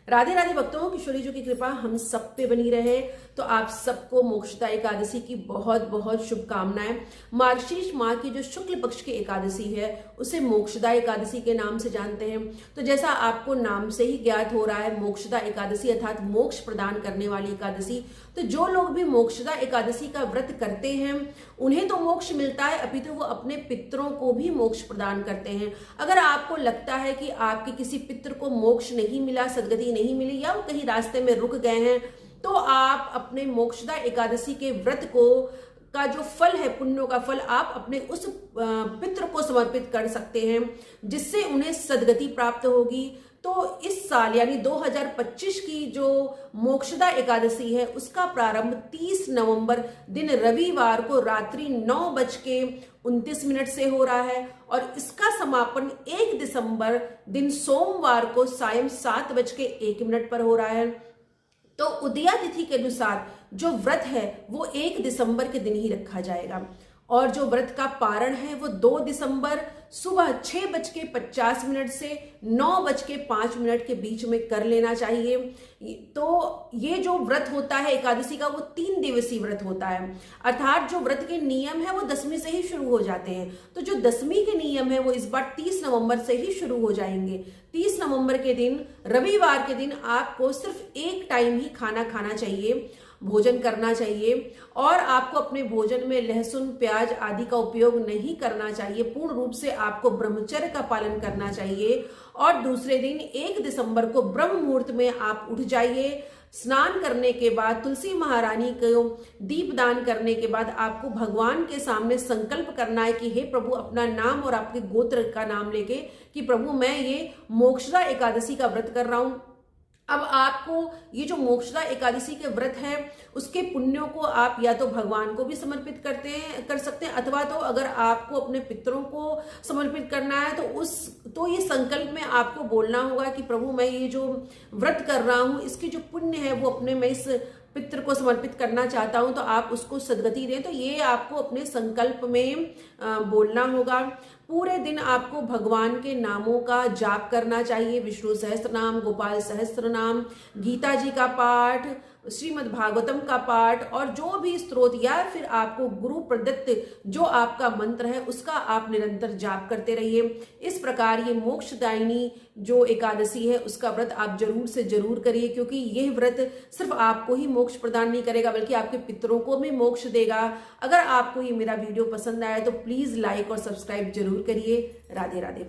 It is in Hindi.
राधे राधे भक्तों, किशोरी जी की कृपा हम सब पे बनी रहे। तो आप सबको मोक्षदा एकादशी की बहुत बहुत शुभकामनाएं। मार्गशीर्ष माह की जो शुक्ल पक्ष की एकादशी है उसे मोक्षदा एकादशी के नाम से जानते हैं। तो जैसा आपको नाम से ही ज्ञात हो रहा है, मोक्षदा एकादशी अर्थात मोक्ष प्रदान करने वाली एकादशी। तो जो लोग भी मोक्षदा एकादशी का व्रत करते हैं उन्हें तो मोक्ष मिलता है, अभी तो वो अपने पितरों को भी मोक्ष प्रदान करते हैं। अगर आपको लगता है कि आपके किसी पितर को मोक्ष नहीं मिला, सदगति नहीं मिली, या वो कहीं रास्ते में रुक गए हैं, तो आप अपने मोक्षदा एकादशी के व्रत को का जो फल है, पुण्यों का फल, आप अपने उस पितृ को समर्पित कर सकते हैं, जिससे उन्हें सदगति प्राप्त होगी। तो इस साल यानी 2025 की जो मोक्षदा एकादशी है उसका प्रारंभ 30 नवंबर दिन रविवार को रात्रि 9:29 से हो रहा है और इसका समापन 1 दिसंबर दिन सोमवार को सायं 7:01 पर हो रहा है। तो उदया तिथि के अनुसार जो व्रत है वो 1 दिसंबर के दिन ही रखा जाएगा और जो व्रत का पारण है वो 2 दिसंबर सुबह 6:50 से 9:05 के बीच में कर लेना चाहिए। तो ये जो व्रत होता है एकादशी का वो 3 दिवसीय व्रत होता है, अर्थात जो व्रत के नियम है वो दशमी से ही शुरू हो जाते हैं। तो जो दशमी के नियम है वो इस बार 30 नवंबर से ही शुरू हो जाएंगे। 30 नवंबर के दिन रविवार के दिन आपको सिर्फ एक टाइम ही खाना खाना चाहिए, भोजन करना चाहिए और आपको अपने भोजन में लहसुन प्याज आदि का उपयोग नहीं करना चाहिए। पूर्ण रूप से आपको ब्रह्मचर्य का पालन करना चाहिए। और दूसरे दिन 1 दिसंबर को ब्रह्म मुहूर्त में आप उठ जाइए। स्नान करने के बाद तुलसी महारानी को दीपदान करने के बाद आपको भगवान के सामने संकल्प करना है कि हे प्रभु, अपना नाम और आपके गोत्र का नाम लेके कि प्रभु मैं ये मोक्षदा एकादशी का व्रत कर रहा हूं। अब आपको ये जो मोक्षदा एकादशी के व्रत है उसके पुण्यों को आप या तो भगवान को भी समर्पित कर सकते हैं, अथवा तो अगर आपको अपने पितरों को समर्पित करना है तो ये संकल्प में आपको बोलना होगा कि प्रभु मैं ये जो व्रत कर रहा हूं इसकी जो पुण्य है वो अपने मैं इस पितृ को समर्पित करना चाहता हूं, तो आप उसको सदगति दें। तो ये आपको अपने संकल्प में बोलना होगा। पूरे दिन आपको भगवान के नामों का जाप करना चाहिए, विष्णु सहस्त्र नाम, गोपाल सहस्त्र नाम, गीता जी का पाठ, श्रीमद् भागवतम का पाठ और जो भी स्त्रोत या फिर आपको गुरु प्रदत्त जो आपका मंत्र है उसका आप निरंतर जाप करते रहिए। इस प्रकार ये मोक्षदायिनी जो एकादशी है उसका व्रत आप जरूर से जरूर करिए, क्योंकि यह व्रत सिर्फ आपको ही मोक्ष प्रदान नहीं करेगा बल्कि आपके पितरों को भी मोक्ष देगा। अगर आपको ये मेरा वीडियो पसंद आया तो प्लीज लाइक और सब्सक्राइब जरूर करिए। राधे राधे।